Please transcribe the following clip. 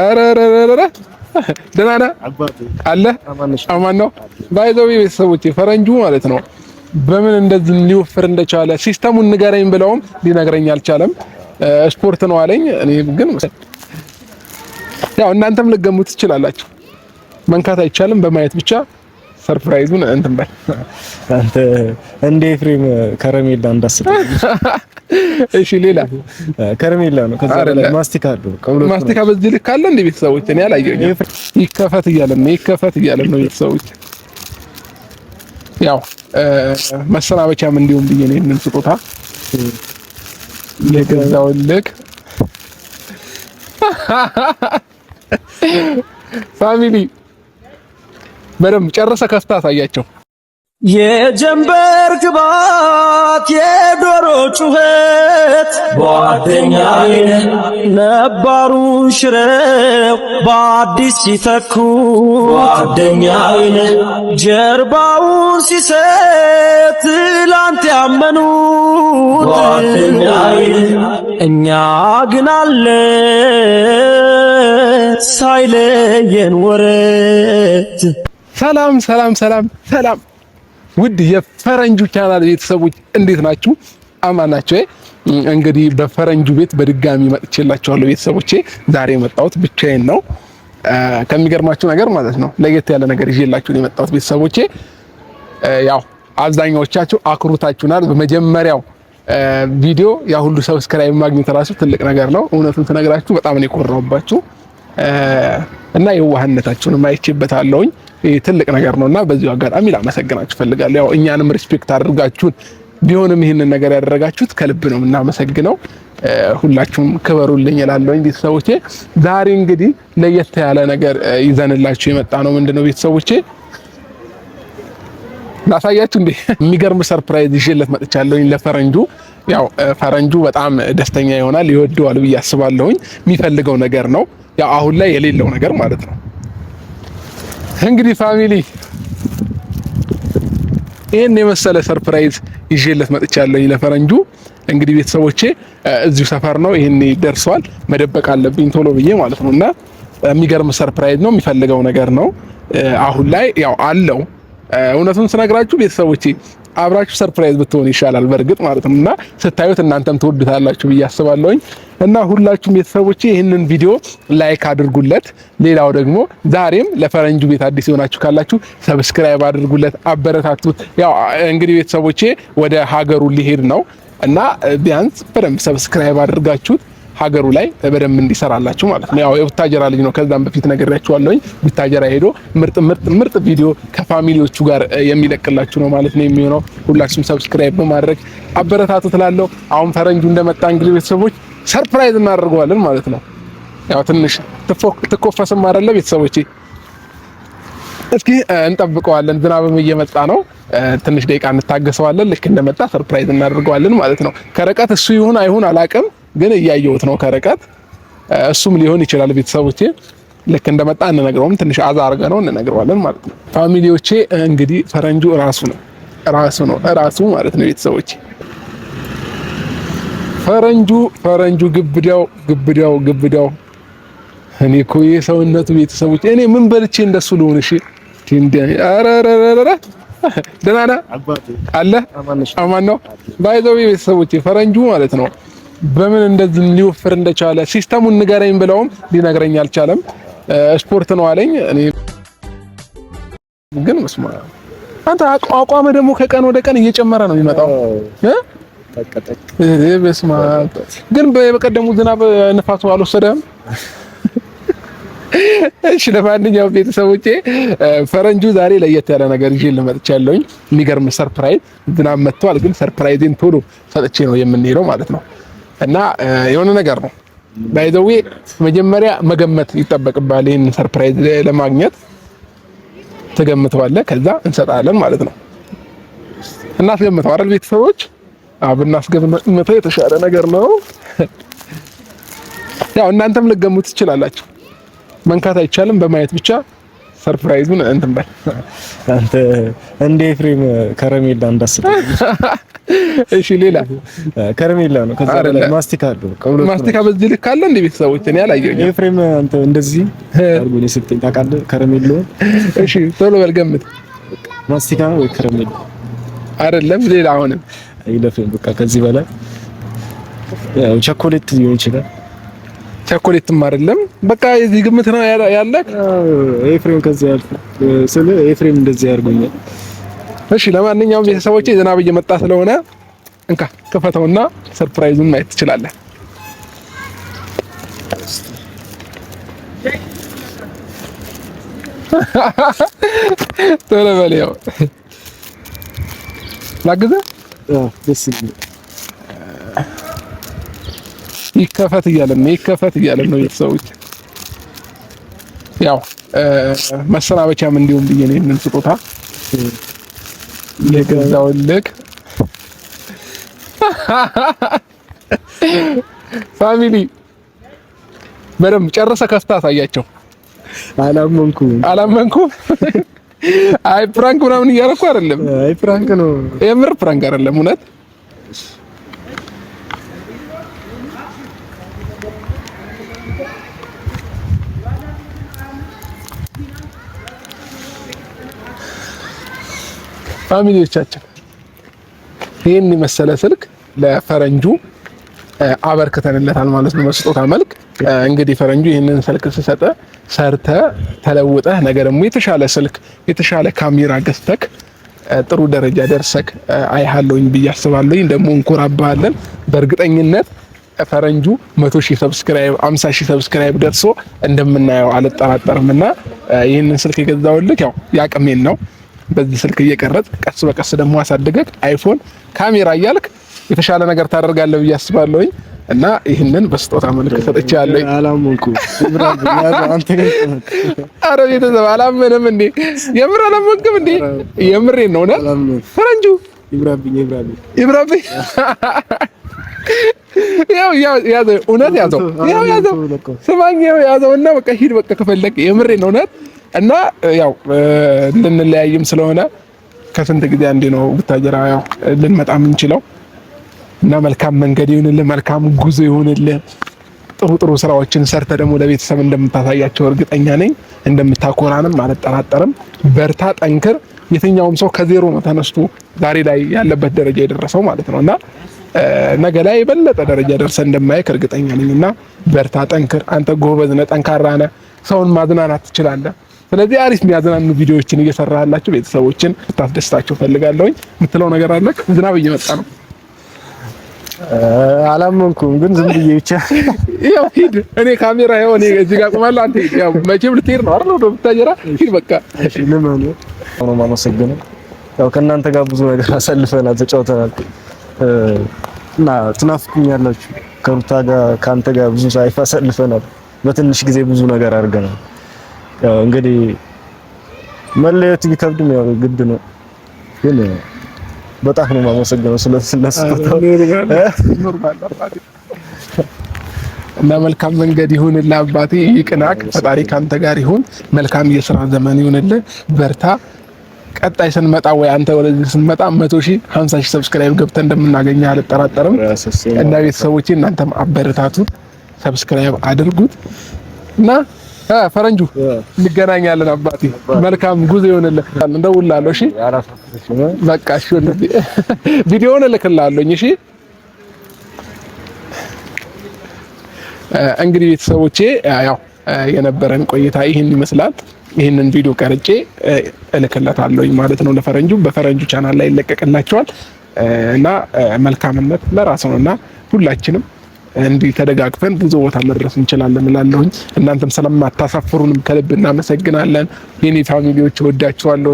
አራራራራ ደህና አለ አማን ነው። ባይዘው ቤተሰቦቼ ፈረንጁ ማለት ነው በምን እንደዚህ ሊወፍር እንደቻለ ሲስተሙን ንገረኝ ብለውም ሊነግረኝ አልቻለም። ስፖርት ነው አለኝ። እኔ ግን ያው እናንተም ልገሙት ትችላላችሁ። መንካት አይቻልም፣ በማየት ብቻ ሰርፕራይዙን እንትን በል አንተ እንደ ኤፍሬም ከረሜላ እንዳስብ። እሺ ሌላ ከረሜላ ነው። ከዛ በላይ ማስቲካ አለው። ማስቲካ በዚህ ልክ አለ እንደ ቤተሰቦች እኔ አላየሁኝም። ይከፈት እያለ ነው ቤተሰቦች። ያው መሰናበቻም እንዲሁም ብዬ ነው ይሄንን ስጦታ የገዛውልህ። ፋሚሊ በደምብ ጨርሰ ከፍታ አሳያቸው። የጀንበር ግባት የዶሮ ጩኸት ጓደኛዬ ነባሩን ሽረው በአዲስ ሲተኩ ጓደኛዬ ጀርባውን ሲሰጥ ትላንት ያመኑት ጓደኛዬ እኛ ግን አለ ሳይለየን ወረት። ሰላም ሰላም ሰላም ሰላም ውድ የፈረንጁ ቻናል ቤተሰቦች እንዴት ናችሁ? አማን ናችሁ? እንግዲህ በፈረንጁ ቤት በድጋሚ መጥቼላችኋለሁ ቤተሰቦቼ። ዛሬ የመጣሁት ብቻዬን ነው። ከሚገርማችሁ ነገር ማለት ነው ለየት ያለ ነገር ይዤላችሁ ነው የመጣሁት ቤተሰቦቼ። ያው አብዛኛዎቻችሁ አክሩታችሁናል። በመጀመሪያው ቪዲዮ ያ ሁሉ ሰብስክራይብ ማግኘት ራሱ ትልቅ ነገር ነው። እውነቱን ተነግራችሁ በጣም ነው የኮራሁባችሁ እና የዋህነታችሁን ማይቼበታለሁኝ። ይሄ ትልቅ ነገር ነውና በዚሁ አጋጣሚ ላመሰግናችሁ ፈልጋለሁ። ያው እኛንም ሪስፔክት አድርጋችሁን ቢሆንም ይሄንን ነገር ያደረጋችሁት ከልብ ነው እናመሰግነው። ሁላችሁም ክበሩልኝ እላለሁኝ ቤተሰቦቼ። ዛሬ እንግዲህ ለየት ያለ ነገር ይዘንላችሁ የመጣ ነው። ምንድነው ቤተሰቦቼ ላሳያችሁ እንዴ የሚገርም ሰርፕራይዝ ይዤለት መጥቻለሁኝ ለፈረንጁ። ያው ፈረንጁ በጣም ደስተኛ ይሆናል፣ ይወደዋል ብዬ አስባለሁኝ። የሚፈልገው ነገር ነው ያው አሁን ላይ የሌለው ነገር ማለት ነው። እንግዲህ ፋሚሊ ይሄን የመሰለ ሰርፕራይዝ ይዤለት መጥቻለሁ ለፈረንጁ። እንግዲህ ቤተሰቦቼ እዚሁ ሰፈር ነው፣ ይሄን ደርሷል፣ መደበቅ አለብኝ ቶሎ ብዬ ማለት ነውና የሚገርም ሰርፕራይዝ ነው፣ የሚፈልገው ነገር ነው። አሁን ላይ ያው አለው። እውነቱን ስነግራችሁ ቤተሰቦቼ አብራችሁ ሰርፕራይዝ ብትሆን ይሻላል በርግጥ ማለት ነውና ስታዩት እናንተም ትወዱታላችሁ ብዬ አስባለሁኝ። እና ሁላችሁም ቤተሰቦቼ ይህንን ቪዲዮ ላይክ አድርጉለት። ሌላው ደግሞ ዛሬም ለፈረንጁ ቤት አዲስ የሆናችሁ ካላችሁ ሰብስክራይብ አድርጉለት፣ አበረታቱት። ያው እንግዲህ ቤተሰቦቼ ወደ ሀገሩ ሊሄድ ነው እና ቢያንስ በደንብ ሰብስክራይብ አድርጋችሁት ሀገሩ ላይ በደንብ እንዲሰራላችሁ ማለት ነው። ያው የቡታጀራ ልጅ ነው፣ ከዛም በፊት ነግሬያችኋለሁኝ። ቡታጀራ ሄዶ ምርጥ ቪዲዮ ከፋሚሊዎቹ ጋር የሚለቅላችሁ ነው ማለት ነው የሚሆነው። ሁላችሁም ሰብስክራይብ በማድረግ አበረታቱት እላለሁ። አሁን ፈረንጁ እንደመጣ እንግዲህ ቤተሰቦች ሰርፕራይዝ እናደርገዋለን ማለት ነው። ያው ትንሽ ትኮፈስም አይደለ ቤተሰቦቼ? እስኪ እንጠብቀዋለን። ዝናብም እየመጣ ነው፣ ትንሽ ደቂቃ እንታገሰዋለን። ልክ እንደመጣ ሰርፕራይዝ እናደርገዋለን ማለት ነው። ከርቀት እሱ ይሁን አይሁን አላቅም፣ ግን እያየሁት ነው ከርቀት። እሱም ሊሆን ይችላል ቤተሰቦቼ። ልክ እንደመጣ እንነግረውም፣ ትንሽ አዛ አድርገነው እንነግረዋለን ማለት ነው። ፋሚሊዎቼ እንግዲህ ፈረንጁ ራሱ ማለት ነው ቤተሰቦቼ። ፈረንጁ ግብዳው እኔ እኮ የሰውነቱ ቤተሰቦች እኔ ምን በልቼ እንደሱ ልሆን? እሺ አራራራራ ደህና አለ አማን ነው። ባይዘው ቤተሰቦቼ ፈረንጁ ማለት ነው በምን እንደዚህ ሊወፍር እንደቻለ ሲስተሙን ንገረኝ ብለውም ሊነግረኝ አልቻለም። ስፖርት ነው አለኝ። እኔ ግን መስማ አንተ አቋቋመ ደግሞ ከቀን ወደ ቀን እየጨመረ ነው የሚመጣው ተቀጠቅ በስማ ግን በቀደሙ ዝናብ ንፋሱ አልወሰደም። እሺ ለማንኛውም ቤተሰቦቼ ፈረንጁ ዛሬ ለየት ያለ ነገር ይዤ ልመጥቻለሁኝ። የሚገርም ሰርፕራይዝ። ዝናብ መጥቷል፣ ግን ሰርፕራይዝን ቶሎ ሰጥቼ ነው የምንሄደው ማለት ነው። እና የሆነ ነገር ነው ባይዘዌ መጀመሪያ መገመት ይጠበቅባል። ይሄን ሰርፕራይዝ ለማግኘት ተገምተዋለህ፣ ከዛ እንሰጣለን ማለት ነው። እናስገምተው አይደል ቤተሰቦች? ብናስገምተው የተሻለ ነገር ነው። ያው እናንተም ልገሙት ትችላላችሁ። መንካት አይቻልም፣ በማየት ብቻ ሰርፕራይዙን እንትን በል አንተ እንደ ኤፍሬም ከረሜላ እንዳስጠኝ። እሺ ሌላ ከረሜላ ነው። ከዛ በላይ ማስቲካ አለው። ማስቲካ በዚህ ልክ አለ እንዴ? ቤተሰቦች እኔ አላየሁኝ። ኤፍሬም አንተ እንደዚህ አርጎ ነው ስትኝ ታውቃለህ? ከረሜላው እሺ ቶሎ በል ገምት። ማስቲካ ነው ወይ ከረሜላ? አይደለም ሌላ አሁንም አይለፍም። በቃ ከዚህ በላይ ያው ቸኮሌት ሊሆን ይችላል። ቸኮሌትም አይደለም። በቃ የዚህ ግምት ነው ያለክ። ኤፍሬም ከዚህ አልፍ ስለ ኤፍሬም እንደዚህ ያርጎኛል። እሺ ለማንኛውም ቤተሰቦቼ ዝናብ እየመጣ ስለሆነ እንካ ክፈተውና ሰርፕራይዙን ማየት ትችላለህ። ቶሎ በል ያው ላግዘህ። ደስ ይላል። ይከፈት እያለን ነው ቤተሰቦች። ያው መሰናበቻም እንዲሁም ብዬ ነው ይሄንን ስጦታ የገዛውልህ። ፋሚሊ በደምብ ጨርሰህ ከፍተህ አሳያቸው። አላመንኩም። አይ ፕራንክ ምናምን እያደረኩ አይደለም። አይ ፕራንክ ነው፣ የምር ፕራንክ አይደለም እውነት። ፋሚሊዎቻችን ይሄን የመሰለ ስልክ ለፈረንጁ አበርክተንለታል ማለት ነው በስጦታ መልክ። እንግዲህ ፈረንጁ ይሄንን ስልክ ሲሰጠ ሰርተ ተለውጠህ ነገ ደግሞ የተሻለ ስልክ የተሻለ ካሜራ ገዝተክ ጥሩ ደረጃ ደርሰክ አይሃለሁኝ ብዬ አስባለሁኝ። ደግሞ እንኮራባለን በእርግጠኝነት ፈረንጁ 100,000 ሰብስክራይብ 50,000 ሰብስክራይብ ደርሶ እንደምናየው አልጠራጠርምና ይሄንን ስልክ የገዛውልክ ያው ያቅሜን ነው። በዚህ ስልክ እየቀረጽ ቀስ በቀስ ደግሞ አሳድገክ አይፎን ካሜራ እያልክ የተሻለ ነገር ታደርጋለህ ብዬ አስባለሁኝ እና ይሄንን በስጦታ መልክ ሰጥቻለሁ። አላመንኩም። አንተ ግን ኧረ ቤተሰብ አላመነም እንዴ? የምር አላመንክም እንዴ? የምሬን ነው ነው ፈረንጁ ይብራብኝ ያው ያዘው እውነት ያዘው ስማኝ ያዘውና በቃ ሂድ በቃ ከፈለክ የምሬን ነው እውነት እና ያው ልንለያይም ስለሆነ ከስንት ጊዜ አንዴ ነው ብታጀራ ያው ልንመጣ የምንችለው እና መልካም መንገድ ይሁንልህ፣ መልካም ጉዞ ይሁንልህ። ጥሩ ስራዎችን ሰርተ ደግሞ ለቤተሰብ እንደምታሳያቸው እርግጠኛ ነኝ። እንደምታኮራንም አልጠራጠርም። በርታ፣ ጠንክር። የትኛውም ሰው ከዜሮ ነው ተነስቶ ዛሬ ላይ ያለበት ደረጃ የደረሰው ማለት ነውና ነገ ላይ የበለጠ ደረጃ ደርሰ እንደማይክ እርግጠኛ ነኝና በርታ፣ ጠንክር። አንተ ጎበዝ ነህ፣ ጠንካራ ነህ። ሰውን ማዝናናት ትችላለህ። ስለዚህ አሪፍ የሚያዝናኑ ቪዲዮዎችን እየሰራህላችሁ ቤተሰቦችን ታስደስታቸው ፈልጋለሁኝ። የምትለው ነገር አለ? ዝናብ እየመጣ ነው። አላመንኩም ግን ዝም ብዬ ብቻ ያው ሂድ። እኔ ካሜራ ያው እኔ እዚህ ጋር ቆማለሁ። አንተ ሂድ። ያው መቼም ልትሄድ ነው አይደል? ወደ ብታጀራ ሂድ በቃ። እሺ ለማን ነው የማመሰግነው? ያው ከእናንተ ጋር ብዙ ነገር አሳልፈናል፣ ተጫውተናል እና ትናፍቁኛላችሁ። ከሩታ ጋር ከአንተ ጋር ብዙ ሳይፋ አሳልፈናል። በትንሽ ጊዜ ብዙ ነገር አድርገናል። ያው እንግዲህ መለየት ቢከብድም ያው ግድ ነው። ግን በጣም ነው የማመሰግነው ስለስለስቶታው እና መልካም መንገድ ይሁንልህ አባቴ። ይቅናክ፣ ፈጣሪ ካንተ ጋር ይሁን። መልካም የሥራ ዘመን ይሁንልህ። በርታ። ቀጣይ ስንመጣ ወይ አንተ ወደዚህ ስንመጣ 100,000 50,000 ሰብስክራይብ ገብተን እንደምናገኘህ አልጠራጠርም። እና ቤተሰቦቼ እናንተም አበረታቱት፣ ሰብስክራይብ አድርጉት እና ፈረንጁ እንገናኛለን አባቴ። መልካም ጉዞ ይሆንልህ። እንደውላለሁ። እሺ በቃ እሺ፣ ቪዲዮውን እልክልሃለሁ። እሺ እንግዲህ ቤተሰቦቼ ያው የነበረን ቆይታ ይህን ይመስላል። ይህንን ቪዲዮ ቀርጬ እልክለታለሁኝ ማለት ነው ለፈረንጁ። በፈረንጁ ቻናል ላይ ይለቀቅላቸዋል እና መልካምነት ለራስ ነውና ሁላችንም እንዲህ ተደጋግፈን ብዙ ቦታ መድረስ እንችላለን እላለሁኝ። እናንተም ስለማታሳፍሩንም ከልብ እናመሰግናለን። የኔ ፋሚሊዎች ወዳችኋለሁ።